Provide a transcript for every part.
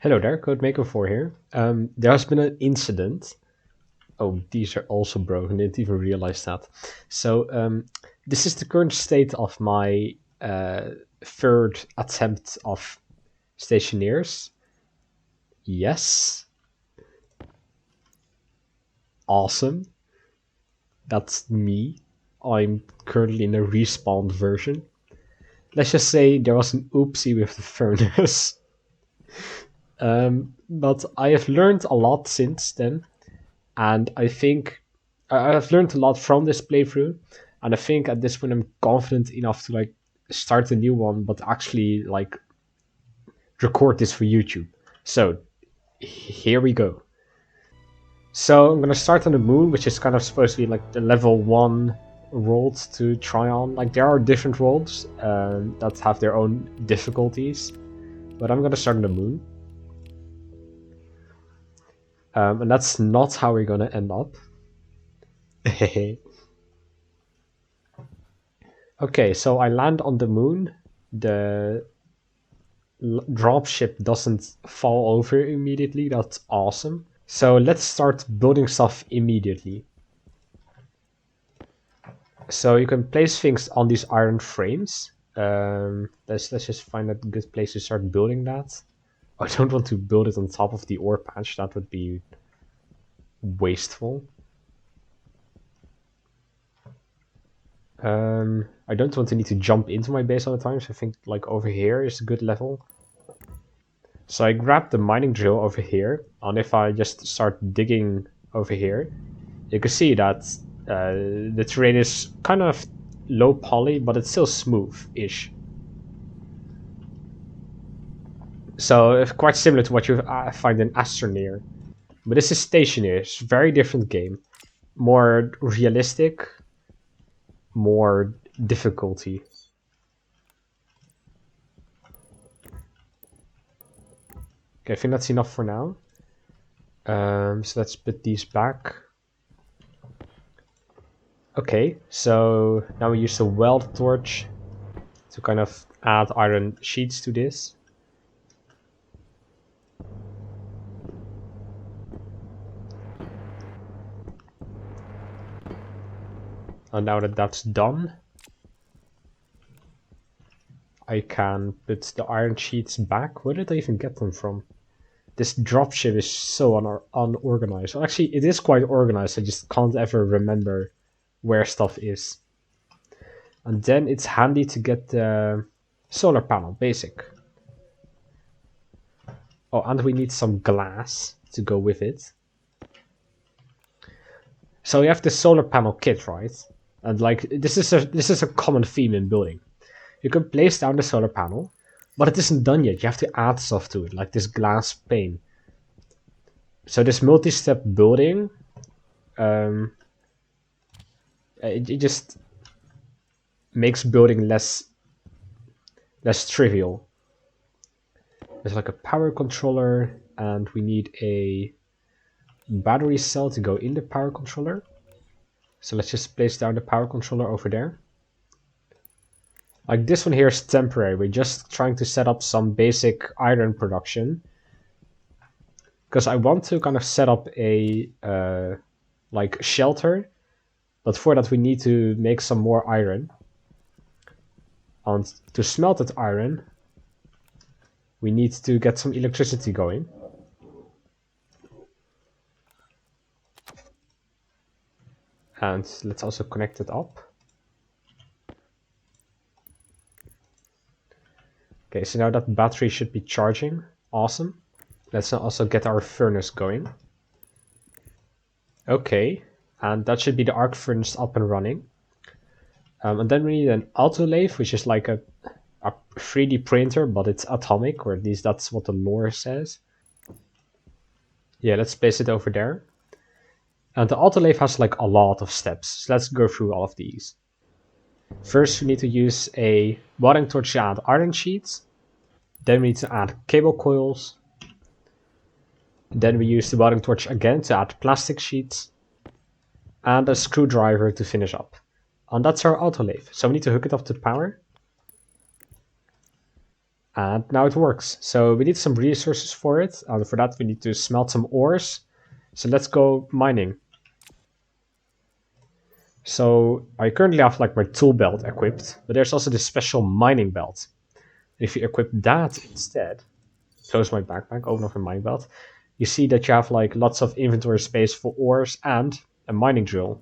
Hello there, Codemaker4 here. There has been an incident. Oh, these are also broken, didn't even realize that. So, this is the current state of my third attempt of Stationeers. Yes, awesome. That's me. I'm currently in a respawned version. Let's just say there was an oopsie with the furnace. But I have learned a lot since then. And I think I've learned a lot from this playthrough, and I think at this point I'm confident enough to like start a new one, but actually like record this for YouTube. So here we go. So I'm gonna start on the moon, which is kind of supposed to be like the level 1 world to try on. Like there are different worlds that have their own difficulties, but I'm gonna start on the moon. And that's not how we're gonna end up. Okay, so I land on the moon. The dropship doesn't fall over immediately. That's awesome. So let's start building stuff immediately. So you can place things on these iron frames. Let's just find a good place to start building that. I don't want to build it on top of the ore patch. That would be wasteful. I don't want to need to jump into my base all the time, so I think like over here is a good level. So I grab the mining drill over here, and if I just start digging over here, you can see that the terrain is kind of low poly, but it's still smooth-ish. So it's quite similar to what you find in Astroneer. But this is Stationeers, very different game. More realistic, more difficulty. Okay, I think that's enough for now. So let's put these back. Okay, so now we use the weld torch to kind of add iron sheets to this. And now that that's done, I can put the iron sheets back. Where did I even get them from? This dropship is so unorganized. Well, actually, it is quite organized. I just can't ever remember where stuff is. And then it's handy to get the solar panel, basic. Oh, and we need some glass to go with it. So you have the solar panel kit, right? And like this is a common theme in building. You can place down the solar panel, but it isn't done yet. You have to add stuff to it, like this glass pane. So this multi-step building, it just makes building less trivial. There's like a power controller, and we need a battery cell to go in the power controller. So let's just place down the power controller over there. Like this one here is temporary. We're just trying to set up some basic iron production. Because I want to kind of set up a like shelter. But for that we need to make some more iron. And to smelt that iron, we need to get some electricity going. And let's also connect it up. Okay, so now that battery should be charging. Awesome. Let's now also get our furnace going. Okay, and that should be the arc furnace up and running. And then we need an autolathe, which is like a 3D printer, but it's atomic, or at least that's what the lore says. Yeah, let's place it over there. And the autolathe has like a lot of steps, so let's go through all of these. First, we need to use a welding torch to add iron sheets. Then we need to add cable coils. Then we use the welding torch again to add plastic sheets. And a screwdriver to finish up. And that's our autolathe. So we need to hook it up to power. And now it works. So we need some resources for it. And for that, we need to smelt some ores. So let's go mining. So I currently have like my tool belt equipped, but there's also this special mining belt. If you equip that instead, close my backpack, open up a mining belt, you see that you have like lots of inventory space for ores and a mining drill.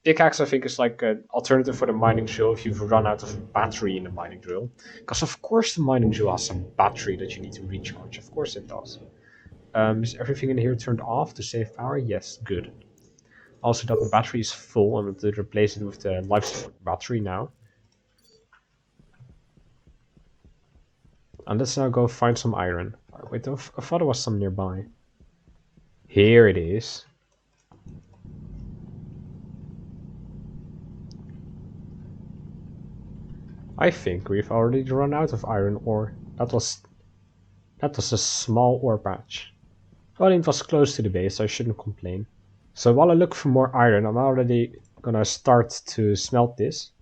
Pickaxe, I think, is like an alternative for the mining drill if you've run out of battery in the mining drill. Because of course the mining drill has some battery that you need to recharge. Of course it does. Is everything in here turned off to save power? Yes, good. Also, that the battery is full. I'm going to replace it with the life support battery now. And let's now go find some iron. Wait, I thought there was some nearby. Here it is. I think we've already run out of iron ore. That was a small ore patch. Well, it was close to the base, so I shouldn't complain. So while I look for more iron, I'm already gonna start to smelt this.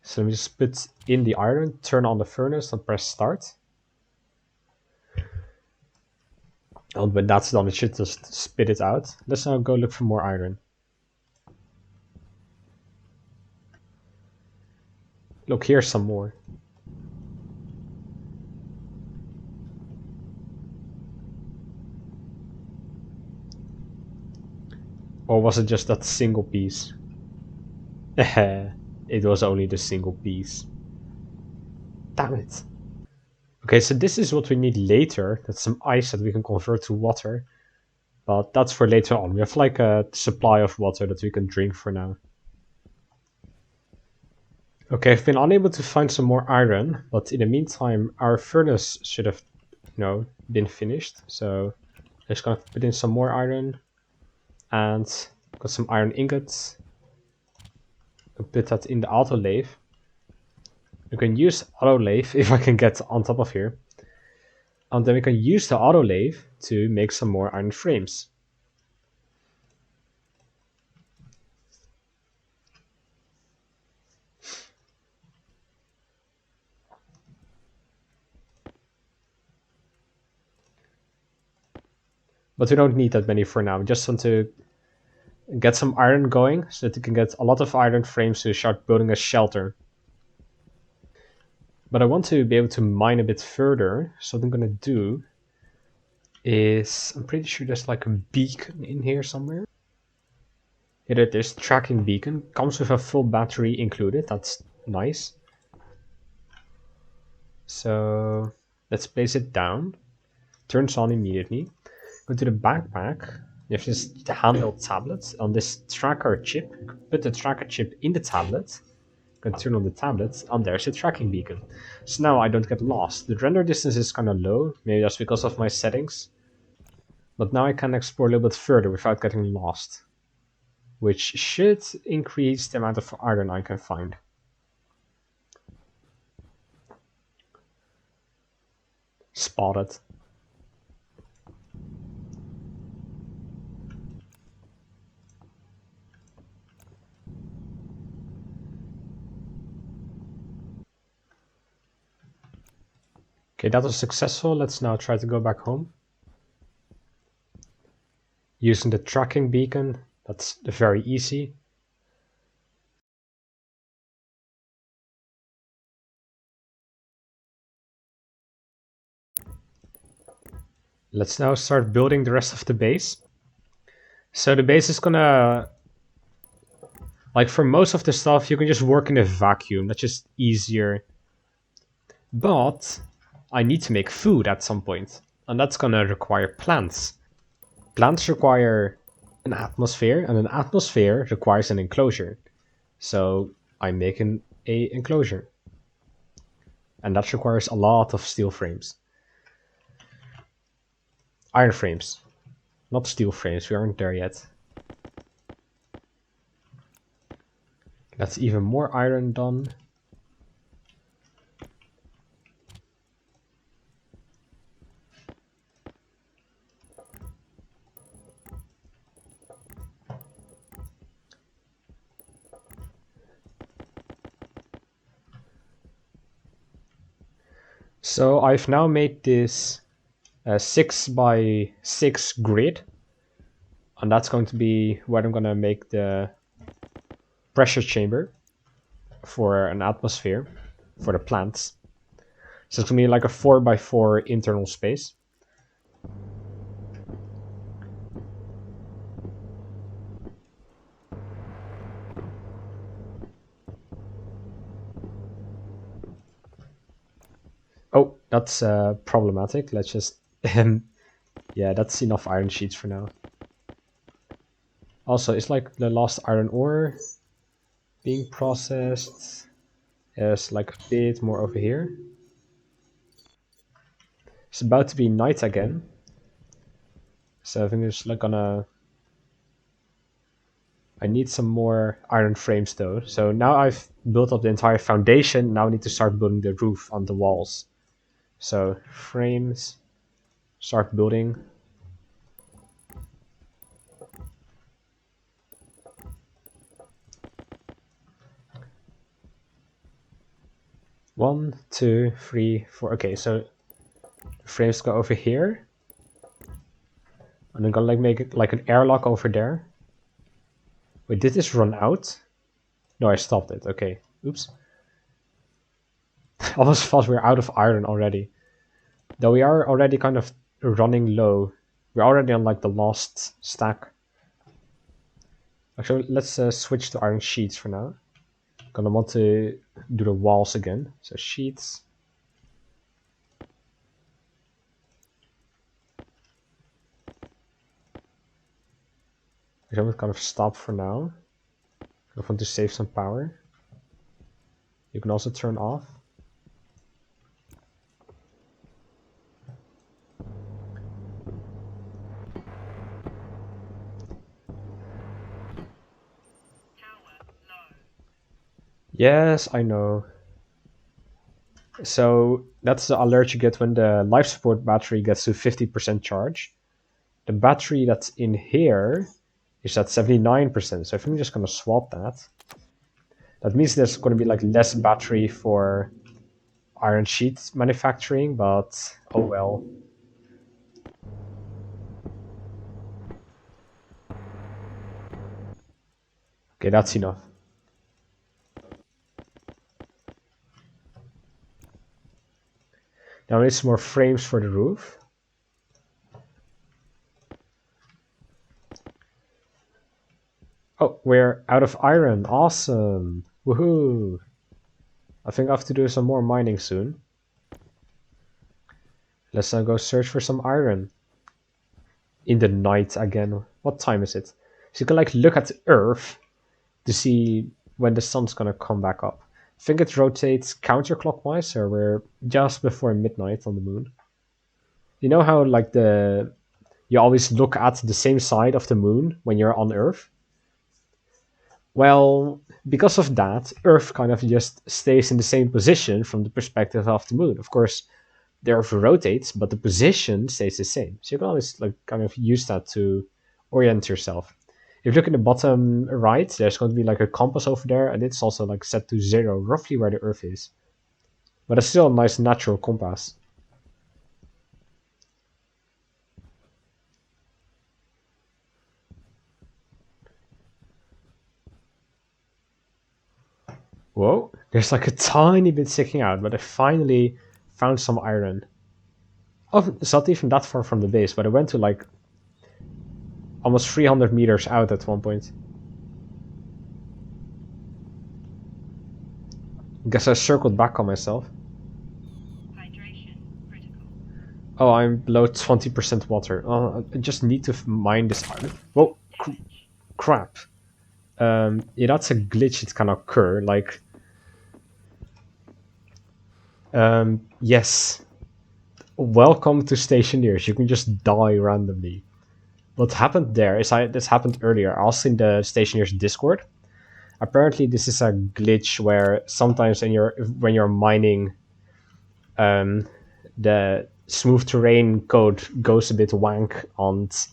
So let me just put in the iron, turn on the furnace, and press start. And when that's done, it should just spit it out. Let's now go look for more iron. Look, here's some more. Or was it just that single piece? It was only the single piece. Damn it. Okay, so this is what we need later. That's some ice that we can convert to water. But that's for later on. We have like a supply of water that we can drink for now. Okay, I've been unable to find some more iron, but in the meantime, our furnace should have, been finished. So I'm just gonna put in some more iron, and got some iron ingots. I'll put that in the autolathe. You can use autolathe if I can get on top of here, and then we can use the autolathe to make some more iron frames. But we don't need that many for now. We just want to get some iron going so that we can get a lot of iron frames to start building a shelter. But I want to be able to mine a bit further. So what I'm gonna do is, I'm pretty sure there's like a beacon in here somewhere. Here it is, tracking beacon. Comes with a full battery included. That's nice. So let's place it down. Turns on immediately. Go to the backpack. You have this handheld tablet on this tracker chip. Put the tracker chip in the tablet. Can turn on the tablet, and there's the tracking beacon. So now I don't get lost. The render distance is kind of low, maybe that's because of my settings. But now I can explore a little bit further without getting lost, which should increase the amount of iron I can find. Spotted. Okay, that was successful. Let's now try to go back home. Using the tracking beacon, that's very easy. Let's now start building the rest of the base. So the base is gonna, like for most of the stuff, you can just work in a vacuum. That's just easier. But I need to make food at some point, and that's gonna require plants. Plants require an atmosphere, and an atmosphere requires an enclosure. So I'm making a enclosure, and that requires a lot of steel frames. Iron frames, not steel frames, we aren't there yet. That's even more iron done. So I've now made this 6 by 6 grid, and that's going to be where I'm going to make the pressure chamber for an atmosphere for the plants. So it's going to be like a 4 by 4 internal space. Oh, that's problematic. Let's just... yeah, that's enough iron sheets for now. Also, it's like the last iron ore being processed. There's like a bit more over here. It's about to be night again. So I think it's like gonna... I need some more iron frames though. So now I've built up the entire foundation. Now I need to start building the roof on the walls. So frames, start building. One, two, three, four. Okay, so the frames go over here. And I'm gonna like make it like an airlock over there. Wait, did this run out? No, I stopped it. Okay. Oops. Almost thought we were out of iron already. Though we are already kind of running low. We're already on like the last stack. Actually, let's switch to iron sheets for now. Gonna want to do the walls again. So sheets. I'm gonna kind of stop for now. I want to save some power. You can also turn off. Yes, I know. So that's the alert you get when the life support battery gets to 50% charge. The battery that's in here is at 79%. So I think I'm just going to swap that. That means there's going to be like less battery for iron sheet manufacturing, but oh well. Okay, that's enough. Now we need some more frames for the roof. Oh, we're out of iron. Awesome. Woohoo. I think I have to do some more mining soon. Let's now go search for some iron. In the night again. What time is it? So you can like look at the Earth to see when the sun's gonna come back up. I think it rotates counterclockwise, so we're just before midnight on the moon. You know how like you always look at the same side of the moon when you're on Earth? Well, because of that, Earth kind of just stays in the same position from the perspective of the moon. Of course, the Earth rotates, but the position stays the same. So you can always like kind of use that to orient yourself. If you look in the bottom right, there's going to be like a compass over there, and it's also like set to 0, roughly where the Earth is. But it's still a nice natural compass. Whoa, there's like a tiny bit sticking out, but I finally found some iron. Oh, it's not even that far from the base, but I went to like almost 300 meters out at one point. Guess I circled back on myself. Hydration critical. Oh, I'm below 20% water. Oh, I just need to mine this iron. Whoa, crap. Yeah, that's a glitch that can occur. Like, yes. Welcome to Stationeers. You can just die randomly. What happened there is this happened earlier. Also in the Stationeers Discord. Apparently, this is a glitch where sometimes when you're mining, the smooth terrain code goes a bit wank and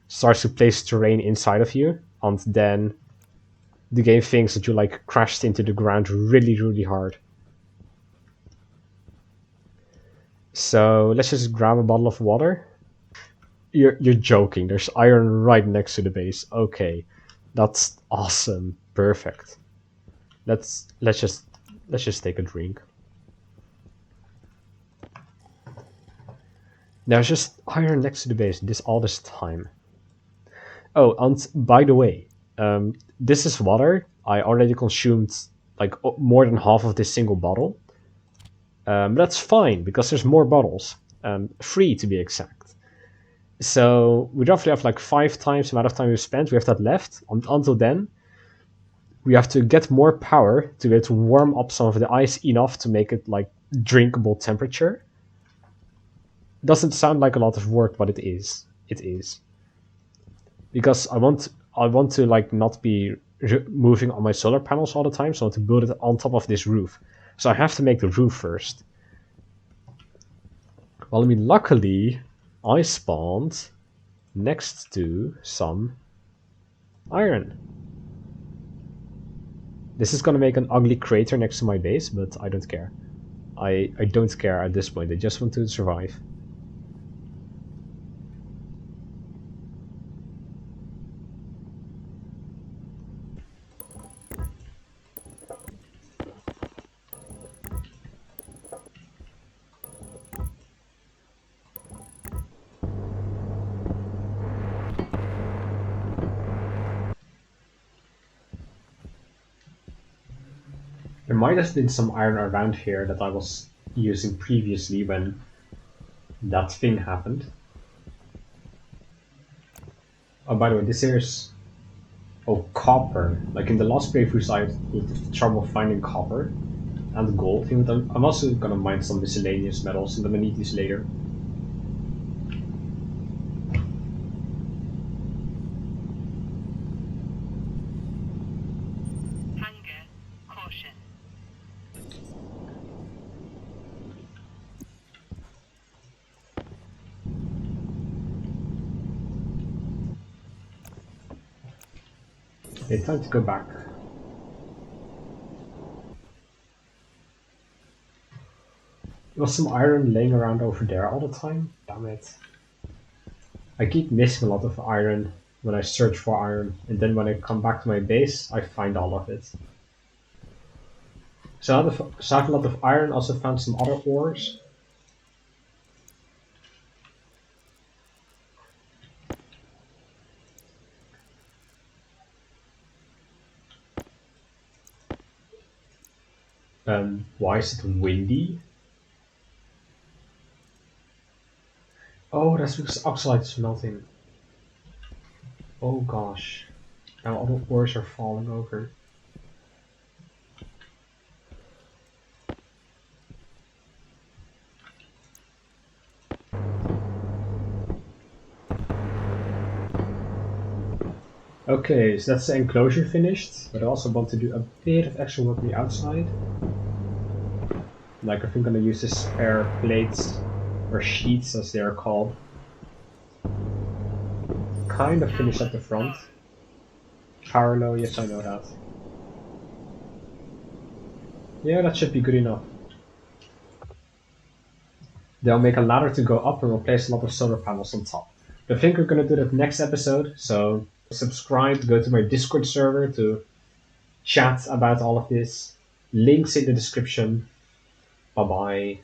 starts to place terrain inside of you, and then the game thinks that you like crashed into the ground really, really hard. So let's just grab a bottle of water. You're joking. There's iron right next to the base. Okay, that's awesome. Perfect. Let's just take a drink. There's just iron next to the base. This time. Oh, and by the way, this is water. I already consumed like more than half of this single bottle. That's fine because there's more bottles. Three to be exact. So we roughly have like 5 times the amount of time we've spent. We have that left. Until then, we have to get more power to be able to warm up some of the ice enough to make it like drinkable temperature. Doesn't sound like a lot of work, but it is. It is because I want to like not be moving on my solar panels all the time, so I want to build it on top of this roof. So I have to make the roof first. Well, I mean, luckily, I spawned next to some iron. This is gonna make an ugly crater next to my base, but I don't care. I don't care at this point. I just want to survive. There might have been some iron around here that I was using previously when that thing happened. Oh, by the way, this here's copper. Like in the last playthroughs, I had trouble finding copper and gold. I'm also gonna mine some miscellaneous metals, and I'm gonna need these later. Hunger. Caution. Okay, time to go back. There was some iron laying around over there all the time. Damn it. I keep missing a lot of iron when I search for iron, and then when I come back to my base, I find all of it. So I have a lot of iron, also found some other ores. Why is it windy? Oh, that's because oxalite is melting. Oh gosh. Now all the ores are falling over. Okay, so that's the enclosure finished, but I also want to do a bit of extra work on the outside. Like I think I'm gonna use the spare plates, or sheets as they are called. Kind of finish at the front. Power low, yes I know that. Yeah, that should be good enough. They'll make a ladder to go up and we'll place a lot of solar panels on top. I think we're gonna do that next episode, so subscribe, go to my Discord server to chat about all of this. Links in the description. Bye bye.